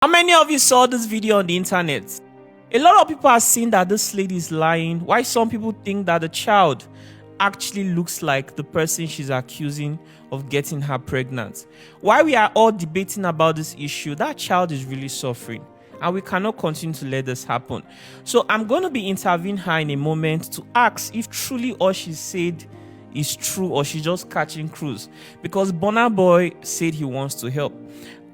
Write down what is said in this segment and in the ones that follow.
How many of you saw this video on the internet? A lot of people are saying that this lady is lying, while some people think that the child actually looks like the person she's accusing of getting her pregnant. While we are all debating about this issue, that child is really suffering, and we cannot continue to let this happen. So I'm going to be interviewing her in a moment to ask if truly all she said is true or she's just catching cruise, because Burna Boy said he wants to help.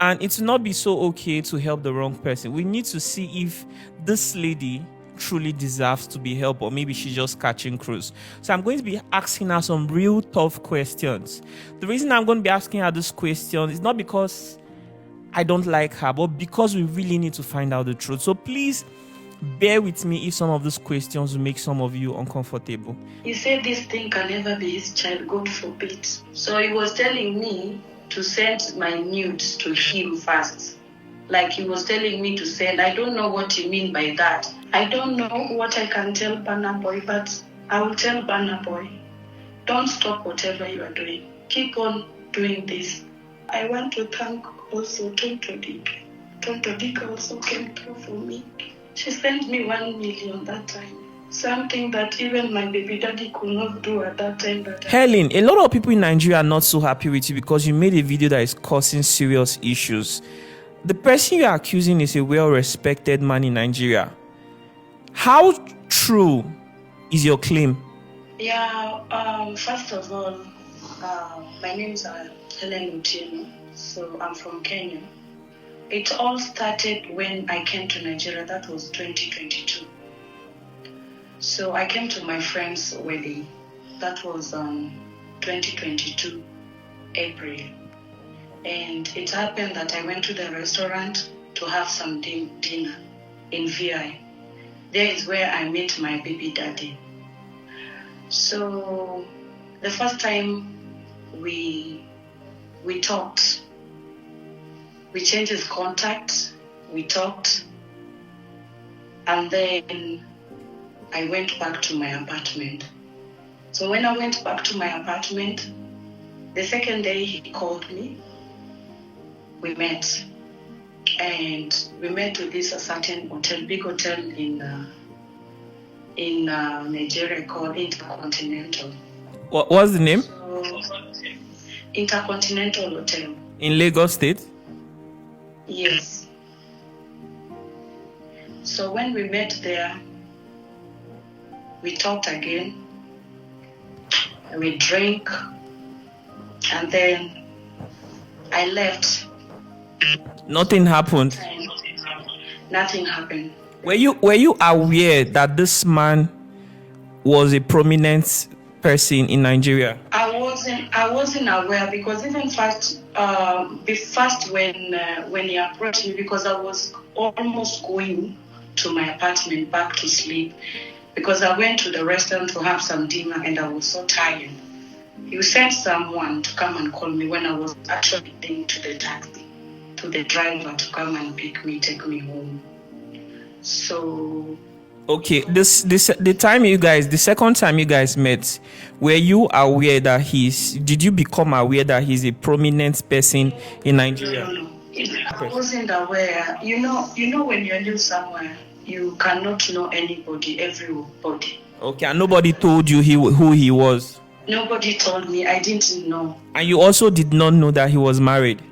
And it will not be so okay to help the wrong person. We need to see if this lady truly deserves to be helped, or maybe she's just catching cruise. So I'm going to be asking her some real tough questions. The reason I'm going to be asking her this question is not because I don't like her, but because we really need to find out the truth. So please bear with me if some of these questions will make some of you uncomfortable. He said this thing can never be his child, God forbid. So he was telling me to send my nudes to him first. Like he was telling me to send. I don't know what you mean by that. I don't know what I can tell Burna Boy, but I will tell Burna Boy, don't stop whatever you are doing. Keep on doing this. I want to thank also Tonto Dick. Tonto Dick also came through for me. She sent me 1 million that time. Something that even my baby daddy could not do at that time. Helen, a lot of people in Nigeria are not so happy with you because you made a video that is causing serious issues. The person you are accusing is a well-respected man in Nigeria. How true is your claim? Yeah, first of all, my name is Helen. So I'm from Kenya. It all started when I came to Nigeria. That was 2022. So I came to my friend's wedding. That was 2022, April. And it happened that I went to the restaurant to have some dinner in VI. There is where I met my baby daddy. So the first time we talked, we changed his contact, we talked, and then I went back to my apartment. So when I went back to my apartment, the second day he called me. We met. And we met to this certain hotel, big hotel in Nigeria called Intercontinental. What's the name? So, Intercontinental Hotel. In Lagos State? Yes. So when we met there, we talked again, we drank, and then I left. Nothing happened. Nothing happened. Were you aware that this man was a prominent person in Nigeria? I wasn't aware, because even first when he approached me, because I was almost going to my apartment back to sleep, because I went to the restaurant to have some dinner and I was so tired. He sent someone to come and call me when I was actually getting to the taxi, to the driver to come and pick me, take me home. So okay, the second time you guys met, were you aware that did you become aware that he's a prominent person in Nigeria? No. I wasn't aware. You know when you're new somewhere, you cannot know anybody, everybody. Okay, and nobody told you who he was? Nobody told me. I didn't know. And you also did not know that he was married?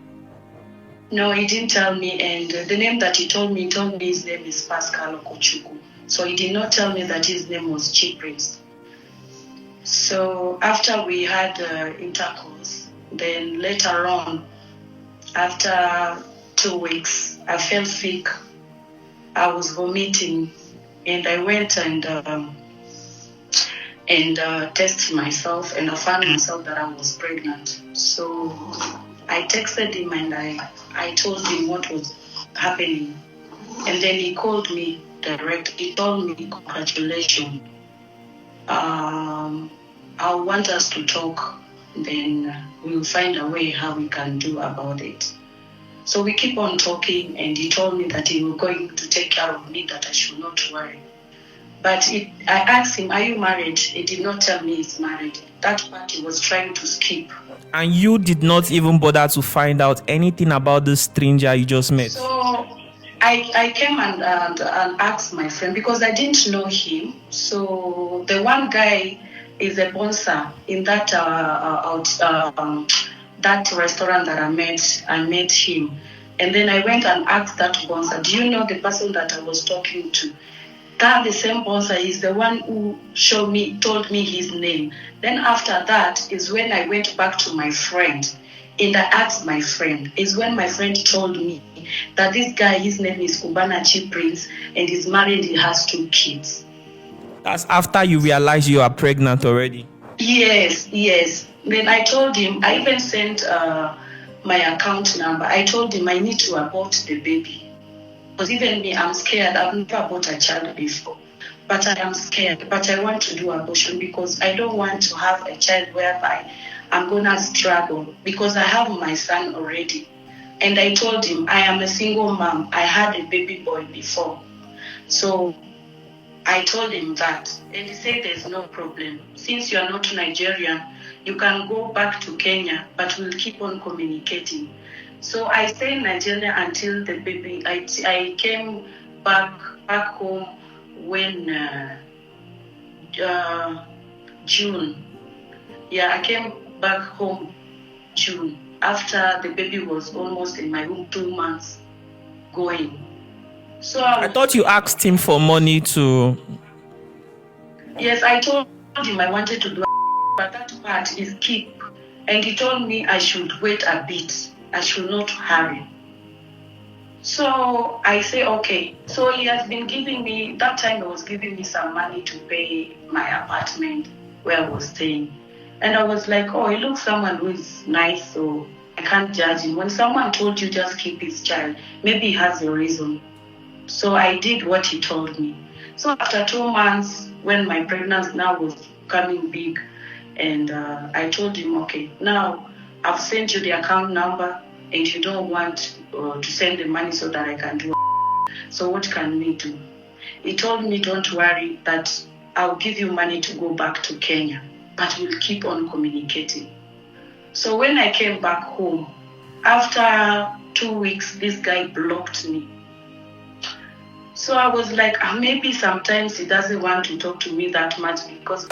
No, he didn't tell me. And the name that he told me his name is Pascal Okechukwu. So he did not tell me that his name was Chief Priest. So after we had intercourse, then later on, after 2 weeks, I felt sick. I was vomiting, and I went and tested myself, and I found myself that I was pregnant. So I texted him and I told him what was happening, and then he called me direct. He told me, congratulations. I want us to talk, then we'll find a way how we can do about it. So we keep on talking, and he told me that he was going to take care of me, that I should not worry. But I asked him, are you married? He did not tell me he's married. That part he was trying to skip. And you did not even bother to find out anything about this stranger you just met? So I came and asked my friend because I didn't know him. So the one guy is a sponsor in that that restaurant that I met him. And then I went and asked that sponsor, do you know the person that I was talking to? That the same sponsor is the one who told me his name. Then after that is when I went back to my friend and I asked my friend, is when my friend told me that this guy, his name is Cubana Chief Priest, and he's married, he has 2 kids. That's after you realize you are pregnant already. Yes. Then I told him, I even sent my account number. I told him I need to abort the baby. Because even me, I'm scared. I've never aborted a child before. But I am scared. But I want to do abortion because I don't want to have a child whereby I'm going to struggle. Because I have my son already. And I told him, I am a single mom. I had a baby boy before. So I told him that. And he said there's no problem. Since you are not Nigerian, you can go back to Kenya, but we'll keep on communicating. So I stayed in Nigeria until the baby. I came back home when June. Yeah, I came back home June after the baby was almost in my womb, 2 months going. So I thought you asked him for money to. Yes, I told him I wanted to do, but that part is keep. And he told me I should wait a bit. I should not hurry. So I say, okay. So he has been giving me, that time he was giving me some money to pay my apartment where I was staying. And I was like, oh, he looks someone who is nice, so I can't judge him. When someone told you just keep his child, maybe he has a reason. So I did what he told me. So after 2 months, when my pregnancy now was becoming big, and I told him, okay, now I've sent you the account number and you don't want to send the money so that I can do it. So what can we do? He told me, don't worry, that I'll give you money to go back to Kenya, but we'll keep on communicating. So when I came back home, after 2 weeks, this guy blocked me. So I was like, maybe sometimes he doesn't want to talk to me that much because